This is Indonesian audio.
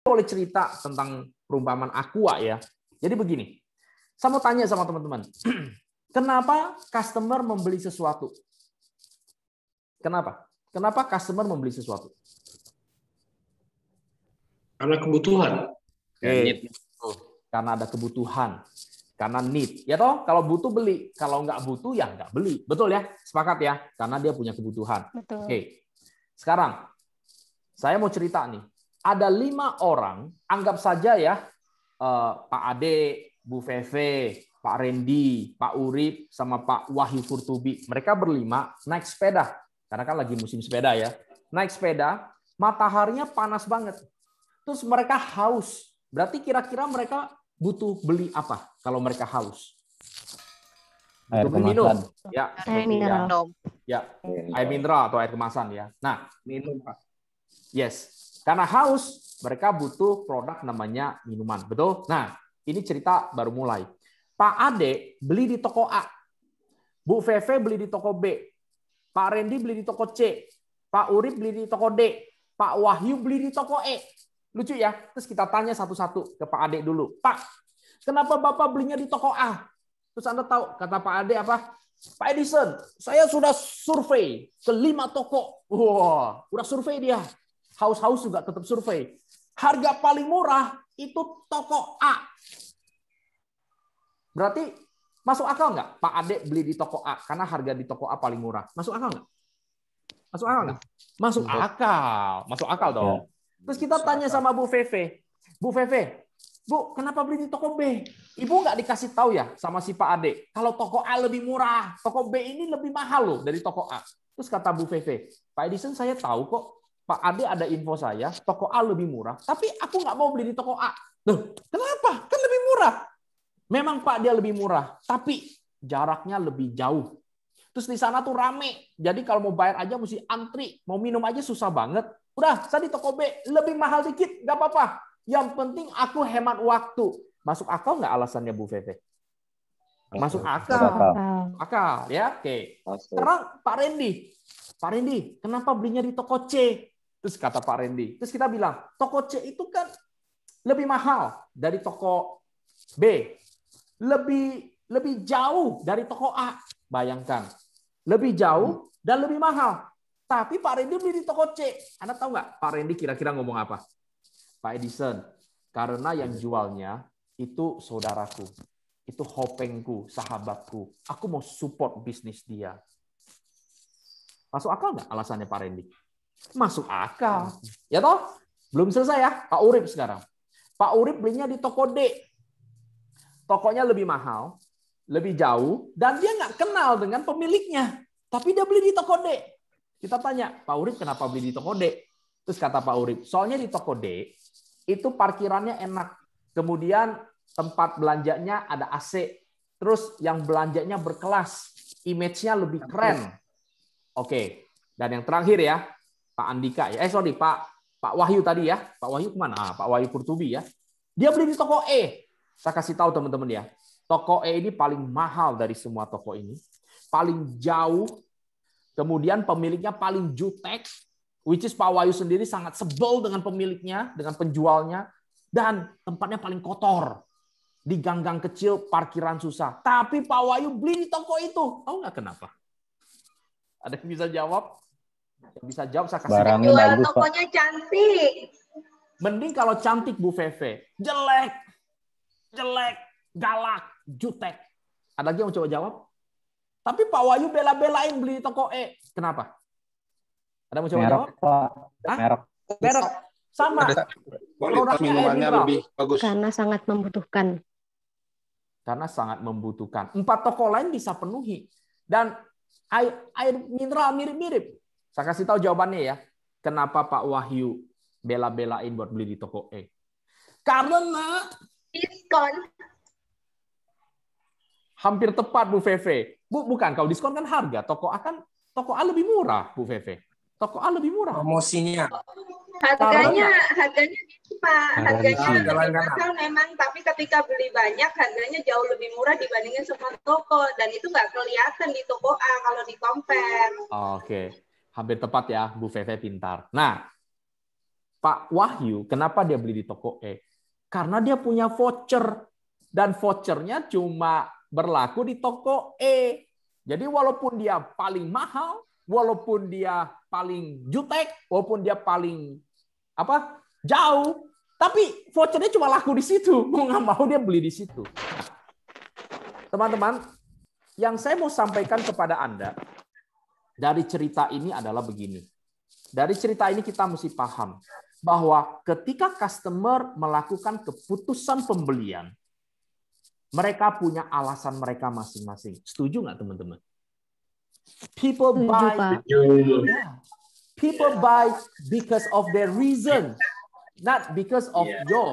boleh cerita tentang perumpamaan Aqua ya. Jadi begini, saya mau tanya sama teman-teman, kenapa customer membeli sesuatu? Kenapa? Kenapa customer membeli sesuatu? Karena kebutuhan. Karena ada kebutuhan. Karena need. Ya toh, kalau butuh beli. Kalau nggak butuh, ya nggak beli. Betul ya? Sepakat ya? Karena dia punya kebutuhan. Betul. Oke. Sekarang, saya mau cerita nih. Ada 5 orang, anggap saja ya, Pak Ade, Bu Feve, Pak Randy, Pak Urip, sama Pak Wahyu Furtubi. Mereka berlima naik sepeda. Karena kan lagi musim sepeda ya. Naik sepeda, mataharinya panas banget. Terus mereka haus. Berarti kira-kira mereka butuh beli apa kalau mereka haus? Butuh beli minum. Ya, Air mineral. Ya, air mineral atau air kemasan ya. Nah, minum Pak. Yes. Karena haus, mereka butuh produk namanya minuman. Betul? Nah, ini cerita baru mulai. Pak Ade beli di toko A. Bu Feve beli di toko B. Pak Randy beli di toko C. Pak Urip beli di toko D. Pak Wahyu beli di toko E. Lucu ya? Terus kita tanya satu-satu ke Pak Ade dulu. Pak, kenapa Bapak belinya di toko A? Terus Anda tahu, kata Pak Ade apa? Pak Edison, saya sudah survei ke 5 toko. Wah, udah survei dia. Haus-haus juga tetap survei. Harga paling murah itu toko A. Berarti masuk akal nggak Pak Ade beli di toko A? Karena harga di toko A paling murah. Masuk akal nggak? Masuk akal nggak? Masuk akal. Masuk akal dong. Terus kita tanya sama Bu Feve. Bu Feve, Bu, kenapa beli di toko B? Ibu nggak dikasih tahu ya sama si Pak Ade. Kalau toko A lebih murah, toko B ini lebih mahal loh dari toko A. Terus kata Bu Feve, Pak Edison saya tahu kok. Pak Ade ada info saya, toko A lebih murah. Tapi aku nggak mau beli di toko A. Loh, kenapa? Kan lebih murah. Memang Pak dia lebih murah, tapi jaraknya lebih jauh. Terus di sana tuh rame. Jadi kalau mau bayar aja mesti antri. Mau minum aja susah banget. Udah, saya di toko B lebih mahal dikit, nggak apa-apa. Yang penting aku hemat waktu. Masuk akal nggak alasannya Bu Feve? Masuk akal. Akal, ya. Oke. Sekarang Pak Randy. Pak Randy, kenapa belinya di toko C? Terus kata Pak Randy. Terus kita bilang, toko C itu kan lebih mahal dari toko B. Lebih jauh dari toko A. Bayangkan. Lebih jauh dan lebih mahal. Tapi Pak Randy beli di toko C. Anda tahu nggak Pak Randy kira-kira ngomong apa? Pak Edison, karena yang jualnya itu saudaraku. Itu hopengku, sahabatku. Aku mau support bisnis dia. Masuk akal nggak alasannya Pak Randy? Masuk akal. Ya toh? Belum selesai ya. Pak Urip sekarang. Pak Urip belinya di toko D. Tokonya lebih mahal, lebih jauh, dan dia nggak kenal dengan pemiliknya. Tapi dia beli di toko D. Kita tanya, Pak Urip kenapa beli di toko D? Terus kata Pak Urip, soalnya di toko D, itu parkirannya enak. Kemudian tempat belanjanya ada AC. Terus yang belanjanya berkelas. Image-nya lebih keren. Oke. Dan yang terakhir ya, Pak Andika. Pak Wahyu tadi ya. Pak Wahyu kemana? Pak Wahyu Furtubi ya. Dia beli di toko E. Saya kasih tahu teman-teman ya. Toko E ini paling mahal dari semua toko ini. Paling jauh. Kemudian pemiliknya paling jutek. Which is Pak Wahyu sendiri sangat sebel dengan pemiliknya, dengan penjualnya. Dan tempatnya paling kotor. Di gang-gang kecil, parkiran susah. Tapi Pak Wahyu beli di toko itu. Tahu nggak kenapa? Ada yang bisa jawab? Yang bisa jawab saya kasih. Barangnya bagus, tokonya Pak. Cantik. Mending kalau cantik Bu Feve. Jelek, galak, jutek. Ada lagi yang mau coba jawab? Tapi Pak Wahyu bela-belain beli di toko E. Kenapa? Ada yang mau coba jawab? Merek. Merek. Sama. Kualitas minumannya lebih bagus. Karena sangat membutuhkan. Karena sangat membutuhkan. 4 toko lain bisa penuhi. Dan air mineral mirip-mirip. Saya kasih tahu jawabannya ya. Kenapa Pak Wahyu bela-belain buat beli di toko E? Karena diskon. Hampir tepat Bu Feve. Bu, bukan. Kalau diskon kan harga. Toko A lebih murah, Bu Feve. Toko A lebih murah. Promosinya. Harganya gitu, Pak. Harganya lebih mahal memang, tapi ketika beli banyak harganya jauh lebih murah dibandingin semua toko, dan itu nggak kelihatan di toko A kalau di compare. Oke. Hampir tepat ya, Bu Feve pintar. Nah, Pak Wahyu, kenapa dia beli di toko E? Karena dia punya voucher. Dan vouchernya cuma berlaku di toko E. Jadi walaupun dia paling mahal, walaupun dia paling jutek, walaupun dia paling jauh, tapi vouchernya cuma laku di situ. Mau nggak mau dia beli di situ. Teman-teman, yang saya mau sampaikan kepada Anda dari cerita ini adalah begini. Dari cerita ini kita mesti paham bahwa ketika customer melakukan keputusan pembelian, mereka punya alasan mereka masing-masing. Setuju nggak, teman-teman? People buy because of their reason, not because of yours.